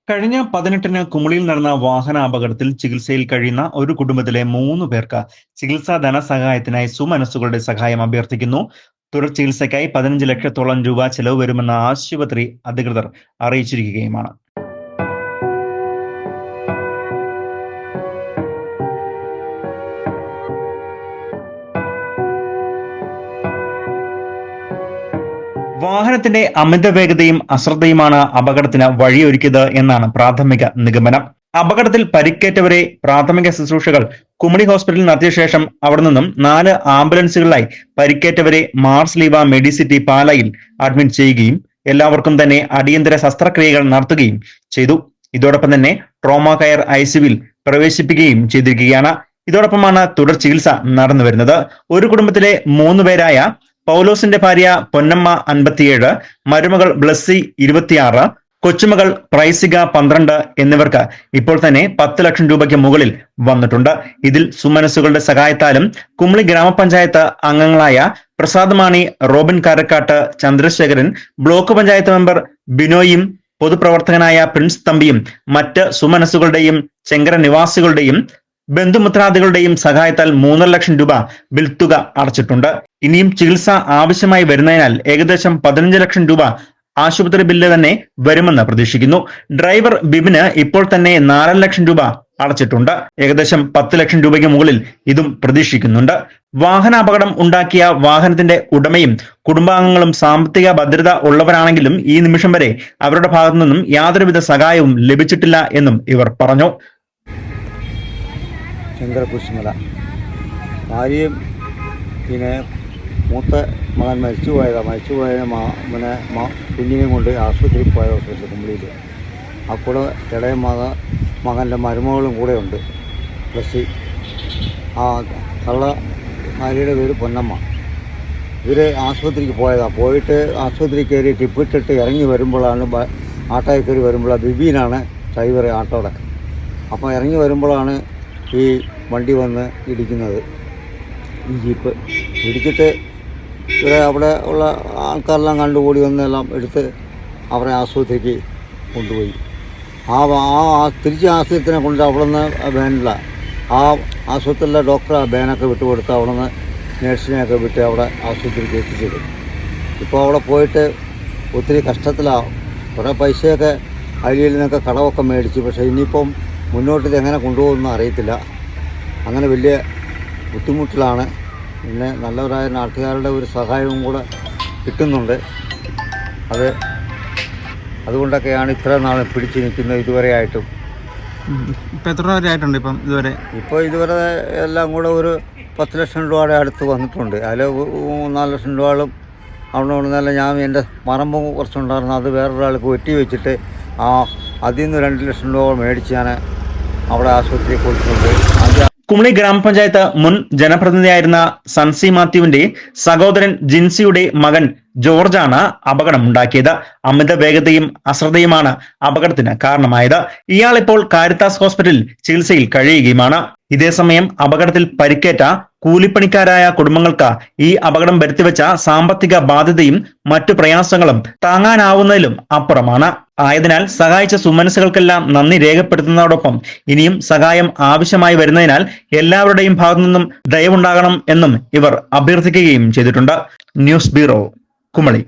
കഴിഞ്ഞ 18-ന് കുമളിയിൽ നടന്ന വാഹനാപകടത്തിൽ ചികിത്സയിൽ കഴിയുന്ന ഒരു കുടുംബത്തിലെ 3 പേർക്ക് ചികിത്സാ ധനസഹായത്തിനായി സുമനസ്സുകളുടെ സഹായം അഭ്യർത്ഥിക്കുന്നു. തുടർ ചികിത്സയ്ക്കായി 15 ലക്ഷത്തോളം രൂപ ചെലവ് വരുമെന്ന് ആശുപത്രി അധികൃതർ അറിയിച്ചിരിക്കുകയുമാണ്. വാഹനത്തിന്റെ അമിത വേഗതയും അശ്രദ്ധയുമാണ് അപകടത്തിന് വഴിയൊരുക്കിയത് എന്നാണ് പ്രാഥമിക നിഗമനം. അപകടത്തിൽ പരിക്കേറ്റവരെ പ്രാഥമിക ശുശ്രൂഷകൾ കുമളി ഹോസ്പിറ്റലിൽ നടത്തിയ ശേഷം അവിടെ നിന്നും 4 ആംബുലൻസുകളിലായി പരിക്കേറ്റവരെ മാർസ് ലീവ മെഡിസിറ്റി പാലായിൽ അഡ്മിറ്റ് ചെയ്യുകയും എല്ലാവർക്കും തന്നെ അടിയന്തര ശസ്ത്രക്രിയകൾ നടത്തുകയും ചെയ്തു. ഇതോടൊപ്പം തന്നെ ട്രോമ കെയർ ICUവിൽ പ്രവേശിപ്പിക്കുകയും ചെയ്തിരിക്കുകയാണ്. ഇതോടൊപ്പമാണ് തുടർ ചികിത്സ നടന്നു വരുന്നത്. ഒരു കുടുംബത്തിലെ 3 പേരായ പൗലോസിന്റെ ഭാര്യ പൊന്നമ്മ 57, മരുമകൾ ബ്ലസ്സി 26, കൊച്ചുമകൾ പ്രൈസിക 12 എന്നിവർക്ക് ഇപ്പോൾ തന്നെ 10 ലക്ഷം രൂപയ്ക്ക് മുകളിൽ വന്നിട്ടുണ്ട്. ഇതിൽ സുമനസ്സുകളുടെ സഹായത്താലും കുമളി ഗ്രാമപഞ്ചായത്ത് അംഗങ്ങളായ Prasad Mani, Robin Karakkat, Chandrasekharan, block panchayat member ബിനോയും പൊതുപ്രവർത്തകനായ പ്രിൻസ് തമ്പിയും മറ്റ് സുമനസ്സുകളുടെയും ചെങ്കര നിവാസികളുടെയും ബന്ധുമിത്രാദികളുടെയും സഹായത്താൽ 3.5 ലക്ഷം രൂപ ബിൽ തുക അടച്ചിട്ടുണ്ട്. ഇനിയും ചികിത്സ ആവശ്യമായി വരുന്നതിനാൽ ഏകദേശം 15 ലക്ഷം രൂപ ആശുപത്രി ബില്ല് തന്നെ വരുമെന്ന് പ്രതീക്ഷിക്കുന്നു. ഡ്രൈവർ ബിബിന് ഇപ്പോൾ തന്നെ 4 ലക്ഷം രൂപ അടച്ചിട്ടുണ്ട്. ഏകദേശം 10 ലക്ഷം രൂപയ്ക്ക് മുകളിൽ ഇതും പ്രതീക്ഷിക്കുന്നുണ്ട്. വാഹനാപകടം ഉണ്ടാക്കിയ വാഹനത്തിന്റെ ഉടമയും കുടുംബാംഗങ്ങളും സാമ്പത്തിക ഭദ്രത ഉള്ളവരാണെങ്കിലും ഈ നിമിഷം വരെ അവരുടെ ഭാഗത്തു നിന്നും യാതൊരുവിധ സഹായവും ലഭിച്ചിട്ടില്ല എന്നും ഇവർ പറഞ്ഞു. ശങ്കര കുരിശുമല ഭാര്യയും പിന്നെ മൂത്ത മകൻ മരിച്ചുപോയ പിന്നെ കുഞ്ഞിനെയും കൊണ്ട് ആശുപത്രിയിൽ പോയ ഹോസ്പിറ്റൽ കുമളിയിൽ. അപ്പോൾ ഇളയ മകൻ്റെ മരുമകളും കൂടെ ഉണ്ട് പ്ലസ്. ആ തള്ള ഭാര്യയുടെ പേര് പൊന്നമ്മ. ഇവർ ആശുപത്രിക്ക് പോയതാണ്. പോയിട്ട് ആശുപത്രി കയറി ടിപ്പിട്ടിട്ട് ഇറങ്ങി വരുമ്പോഴാണ് ആട്ടോയിൽ കയറി വരുമ്പോഴാണ് ബിബീനാണ് ഡ്രൈവർ ആട്ടോയുടെ. അപ്പോൾ ഇറങ്ങി വരുമ്പോഴാണ് ഈ വണ്ടി വന്ന് ഇടിക്കുന്നത്. ഈ ജീപ്പ് ഇടിച്ചിട്ട് ഇവരെ അവിടെ ഉള്ള ആൾക്കാരെല്ലാം കണ്ടുകൂടി വന്നെല്ലാം എടുത്ത് അവരെ ആശുപത്രിക്ക് കൊണ്ടുപോയി. തിരിച്ച് ആശുപത്രിനെ കൊണ്ട് അവിടെ നിന്ന് വേനില്ല. ആ ആശുപത്രിയിലെ ഡോക്ടറെ ബാനൊക്കെ വിട്ടുകൊടുത്ത് അവിടെ നിന്ന് നേഴ്സിനെയൊക്കെ വിട്ട് അവിടെ ആശുപത്രിക്ക് എത്തിച്ചത്. ഇപ്പോൾ അവിടെ പോയിട്ട് ഒത്തിരി കഷ്ടത്തിലാണ്. കുറേ പൈസയൊക്കെ അരിയിൽ നിന്നൊക്കെ കടമൊക്കെ മേടിച്ചു. പക്ഷേ ഇനിയിപ്പം മുന്നോട്ട് ഇതെങ്ങനെ കൊണ്ടുപോകുമെന്ന് അറിയത്തില്ല. അങ്ങനെ വലിയ ബുദ്ധിമുട്ടിലാണ്. പിന്നെ നല്ലവരായ നാട്ടുകാരുടെ ഒരു സഹായവും കൂടെ കിട്ടുന്നുണ്ട്. അതുകൊണ്ടൊക്കെയാണ് ഇത്ര നാൾ പിടിച്ചു നിൽക്കുന്നത് ഇതുവരെ ആയിട്ടും. ഇപ്പം എത്ര വരെ ആയിട്ടുണ്ട് ഇപ്പോൾ ഇതുവരെ എല്ലാം കൂടെ ഒരു 10 ലക്ഷം രൂപയുടെ അടുത്ത് വന്നിട്ടുണ്ട്. അതിൽ 4 ലക്ഷം രൂപകളും അവിടെ നിന്നല്ല. ഞാൻ എൻ്റെ പറമ്പ് കുറച്ചുണ്ടായിരുന്നു, അത് വേറൊരാൾക്ക് വെട്ടി വെച്ചിട്ട് അതിൽ നിന്ന് 2 ലക്ഷം രൂപ മേടിച്ച് ഞാൻ അവിടെ ആശുപത്രിയിൽ കൊടുത്തിട്ടുണ്ട്. കുമളി ഗ്രാമപഞ്ചായത്ത് മുൻ ജനപ്രതിനിധിയായിരുന്ന സൺസി മാത്യുവിന്റെ സഹോദരൻ ജിൻസിയുടെ മകൻ ജോർജാണ് അപകടം ഉണ്ടാക്കിയത്. അമിത വേഗതയും അശ്രദ്ധയുമാണ് അപകടത്തിന് കാരണമായത്. ഇയാൾ ഇപ്പോൾ കാരിത്താസ് ഹോസ്പിറ്റലിൽ ചികിത്സയിൽ കഴിയുകയുമാണ്. ഇതേസമയം അപകടത്തിൽ പരിക്കേറ്റ കൂലിപ്പണിക്കാരായ കുടുംബങ്ങൾക്ക് ഈ അപകടം വരുത്തിവെച്ച സാമ്പത്തിക ബാധ്യതയും മറ്റു പ്രയാസങ്ങളും താങ്ങാനാവുന്നതിലും അപ്പുറമാണ്. ആയതിനാൽ സഹായിച്ച സുമനസ്സുകൾക്കെല്ലാം നന്ദി രേഖപ്പെടുത്തുന്നതോടൊപ്പം ഇനിയും സഹായം ആവശ്യമായി വരുന്നതിനാൽ എല്ലാവരുടെയും ഭാഗത്തു നിന്നും ദയവുണ്ടാകണം എന്നും ഇവർ അഭ്യർത്ഥിക്കുകയും ചെയ്തിട്ടുണ്ട്. News bureau, Kumily.